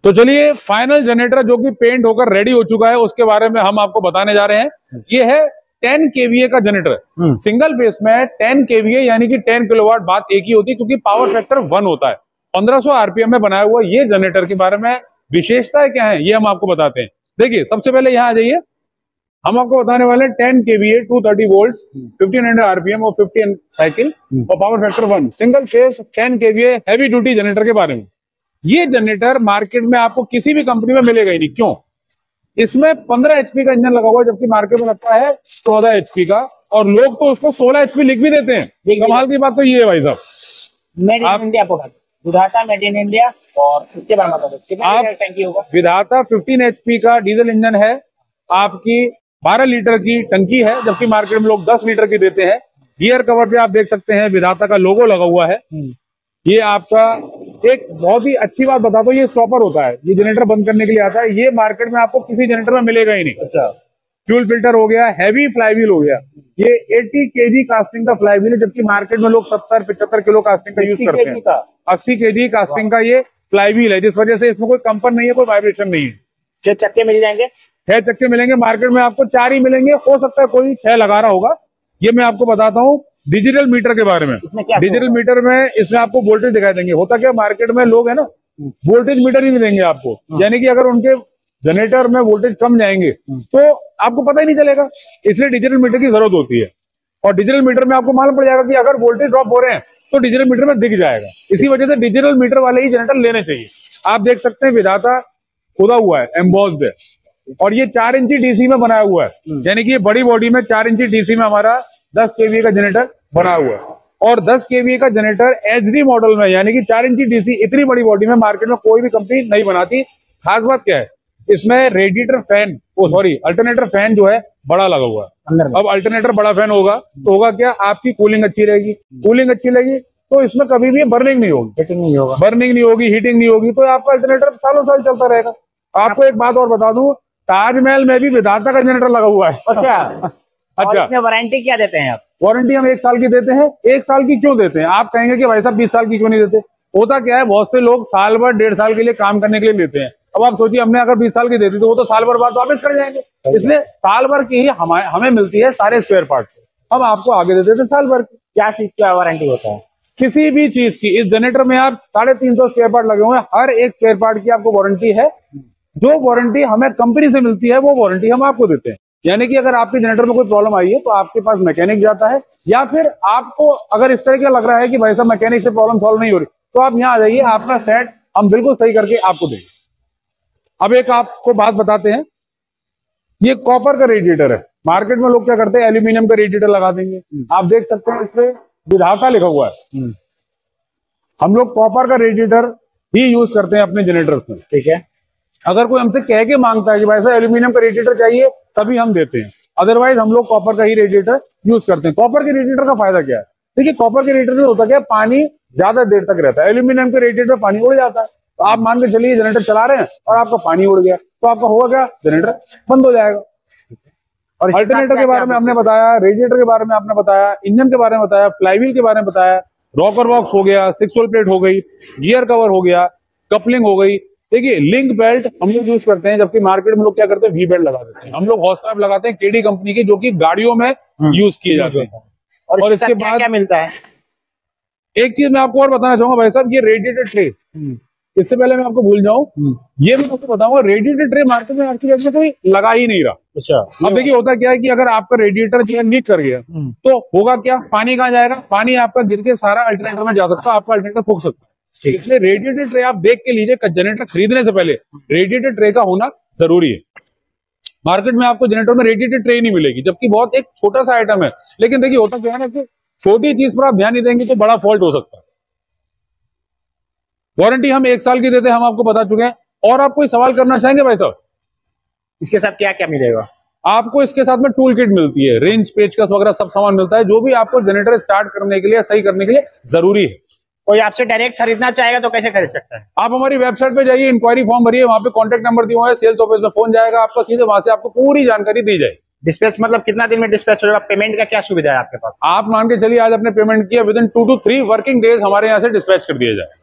तो चलिए final generator जो कि पेंट होकर रेडी हो चुका है उसके बारे में हम आपको बताने जा रहे हैं। ये है 10 kVA का जनरेटर, सिंगल फेस में 10 kVA यानी कि 10 किलोवाट। बात एक ही होती है क्योंकि पावर फैक्टर 1 होता है। 1500 आरपीएम में बनाया हुआ ये जनरेटर के बारे में विशेषताएं क्या है ये हम आपको बताते हैं। देखिए सबसे पहले यहाँ आ जाइए, हम आपको बताने वाले हैं 10 kVA 230 वोल्ट 1500 आरपीएम और 15 साइकिल और power factor 1 single phase 10 kVA heavy duty generator के बारे में। ये जनरेटर मार्केट में आपको किसी भी कंपनी में मिलेगा ही नहीं। क्यों? इसमें 15 HP का इंजन लगा हुआ है जबकि मार्केट में लगता है 14 HP का, और लोग तो उसको 16 HP लिख भी देते हैं। कमाल की बात तो ये है भाई साहब। मेड इन इंडिया विधाता मेड इन इंडिया। और इसके बारे में बता दो कितना टंकी होगा। विधाता 15 HP का डीजल इंजन है, आपकी 12 लीटर की टंकी है जबकि मार्केट में लोग 10 लीटर की देते हैं। गियर कवर पे आप देख सकते हैं विधाता का लोगो लगा हुआ है। ये आपका एक बहुत ही अच्छी बात बता दो, ये स्टॉपर होता है, ये जनरेटर बंद करने के लिए आता है। ये मार्केट में आपको किसी जनरेटर में मिलेगा ही नहीं। अच्छा, फ्यूल फिल्टर हो गया, हैवी फ्लाईव्हील हो गया। ये 80 kg कास्टिंग का फ्लाईव्हील है जबकि मार्केट में लोग 70-75 किलो कास्टिंग का यूज करते हैं। 80 kg कास्टिंग का ये फ्लाईव्हील है, जिस वजह से इसमें कोई कंपन नहीं है, कोई वाइब्रेशन नहीं है। 6 चक्के मिल जाएंगे, 6 चक्के मिलेंगे। मार्केट में आपको 4 ही मिलेंगे, हो सकता है कोई 6 लगा रहा होगा। ये मैं आपको बताता हूँ डिजिटल मीटर के बारे में। डिजिटल मीटर में इसमें आपको वोल्टेज दिखाई देंगे। होता क्या मार्केट में लोग है ना वोल्टेज मीटर ही नहीं देंगे आपको, यानी कि अगर उनके जनरेटर में वोल्टेज कम जाएंगे तो आपको पता ही नहीं चलेगा, इसलिए डिजिटल मीटर की जरूरत होती है। और डिजिटल मीटर में आपको मालूम पड़ जाएगा कि अगर वोल्टेज ड्रॉप हो रहे हैं तो डिजिटल मीटर में दिख जाएगा। इसी वजह से डिजिटल मीटर वाले ही जनरेटर लेने चाहिए। आप देख सकते हैं विधाता खुदा हुआ है, एम्बॉस्ड है, और ये 4 इंची डीसी में बनाया हुआ है, यानी कि ये बड़ी बॉडी में 4 इंची डीसी में हमारा 10 kVA का जनरेटर बना हुआ है। और 10 kVA का जनरेटर HD मॉडल में, यानी कि 4 इंची डीसी इतनी बड़ी बॉडी में मार्केट में कोई भी कंपनी नहीं बनाती। खास बात क्या है, इसमें रेडिएटर फैन अल्टरनेटर फैन जो है बड़ा लगा हुआ है। अब अल्टरनेटर बड़ा फैन होगा तो होगा क्या, आपकी कूलिंग अच्छी रहेगी। कूलिंग अच्छी रहेगी तो इसमें कभी भी बर्निंग नहीं होगी, बर्निंग नहीं होगी, हीटिंग नहीं होगी, तो आपका अल्टरनेटर सालों साल चलता रहेगा। आपको एक बात और बता दूं, ताजमहल में भी विधाता का जनरेटर लगा हुआ है। अच्छा, इसमें वारंटी क्या देते हैं आप? वारंटी हम 1 साल की देते हैं। 1 साल की क्यों देते हैं? आप कहेंगे कि भाई साहब 20 साल की क्यों नहीं देते? होता क्या है, बहुत से लोग साल भर 1.5 साल के लिए काम करने के लिए लेते हैं। अब आप सोचिए हमने अगर 20 साल की देती तो वो तो साल भर बाद वापस कर जाएंगे, इसलिए साल भर की ही हमें मिलती है सारे स्पेयर पार्ट। हम आपको आगे दे देते हैं साल भर की। क्या चीज का वारंटी होता है? किसी भी चीज की। इस जनरेटर में आप 350 स्पेयर पार्ट लगे हुए हैं, हर एक स्पेयर पार्ट की आपको वारंटी है। जो वारंटी हमें कंपनी से मिलती है वो वारंटी हम आपको देते हैं। यानी कि अगर आपके जनरेटर में कोई प्रॉब्लम आई है तो आपके पास मैकेनिक जाता है, या फिर आपको अगर इस तरह का लग रहा है कि भाई साहब मैकेनिक से प्रॉब्लम सॉल्व नहीं हो रही तो आप यहाँ आ जाइए, आपका सेट हम बिल्कुल सही करके आपको देंगे। अब एक आपको बात बताते हैं, ये कॉपर का रेडिएटर है। मार्केट में लोग क्या करते हैं, एल्यूमिनियम का रेडिएटर लगा देंगे। आप देख सकते हैं इसपे विधाता लिखा हुआ है। हम लोग कॉपर का रेडिएटर ही यूज करते हैं अपने जनरेटर में। ठीक है, अगर कोई हमसे कह के मांगता है कि भाई साहब एल्यूमिनियम का रेडिएटर चाहिए तभी हम देते हैं, अदरवाइज हम लोग कॉपर का ही रेडिएटर यूज करते हैं। कॉपर के रेडिएटर का फायदा क्या है? देखिए कॉपर के रेडिएटर में होता क्या है, पानी ज्यादा देर तक रहता है। एल्यूमिनियम के रेडिएटर में पानी उड़ जाता है। तो आप मान के चलिए जनरेटर चला रहे हैं और आपका पानी उड़ गया तो आपका होगा क्या, जनरेटर बंद हो जाएगा। और अल्टरनेटर के बारे में हमने बताया, रेडिएटर के बारे में आपने बताया, इंजन के बारे में बताया, फ्लाईव्हील के बारे में बताया, रॉकर बॉक्स हो गया, 6 होल प्लेट हो गई, गियर कवर हो गया, कपलिंग हो गई। देखिए लिंक बेल्ट हम लोग यूज करते हैं, जबकि मार्केट में लोग क्या करते हैं वी बेल्ट लगा देते हैं। हम लोग हॉर्स पाइप लगाते हैं केडी कंपनी की, जो कि गाड़ियों में यूज किए जाते हैं। और इसके बाद क्या मिलता है? एक चीज मैं आपको और बताना चाहूंगा भाई साहब, ये रेडिएटर ट्रे, इससे पहले मैं आपको भूल जाऊं, ये मैं आपको बताऊंगा, रेडिएटर ट्रे मार्केट में आज में कोई लगा ही नहीं रहा। अच्छा, अब देखिए होता क्या है कि अगर आपका रेडिएटर जो है लीक कर गया तो होगा क्या, पानी कहाँ जाएगा, पानी आपका गिर के सारा अल्टरनेटर में जा सकता है, आपका अल्टरनेटर फूक सकता है। इसलिए रेडिएटर ट्रे आप देख के लीजिए, जनरेटर खरीदने से पहले रेडिएटर ट्रे का होना जरूरी है। मार्केट में आपको जनरेटर में रेडिएटर ट्रे नहीं मिलेगी, जबकि बहुत एक छोटा सा आइटम है। लेकिन देखिए होता क्या है ना कि छोटी चीज पर आप ध्यान नहीं देंगे तो बड़ा फॉल्ट हो सकता है। वारंटी हम 1 साल की देते हैं, हम आपको बता चुके हैं। और आप कोई सवाल करना चाहेंगे भाई साहब? इसके साथ क्या क्या मिलेगा? आपको इसके साथ में टूल किट मिलती है, रेंज पेचकस वगैरह सब सामान मिलता है, जो भी आपको जनरेटर स्टार्ट करने के लिए, सही करने के लिए जरूरी है। कोई आपसे डायरेक्ट खरीदना चाहेगा तो कैसे खरीद सकता है? आप हमारी वेबसाइट पे जाइए, इंक्वायरी फॉर्म भरिए, वहां पे कॉन्टैक्ट नंबर दिया हुआ है, सेल्स ऑफिस में फोन जाएगा आपका, सीधे वहां से आपको पूरी जानकारी दी जाएगी। डिस्पैच मतलब कितना दिन में डिस्पैच होगा? पेमेंट का क्या सुविधा है आपके पास? आप मान के चलिए आज अपने पेमेंट किया, with in 2 to 3 working days हमारे यहाँ से डिस्पैच कर दिया जाए।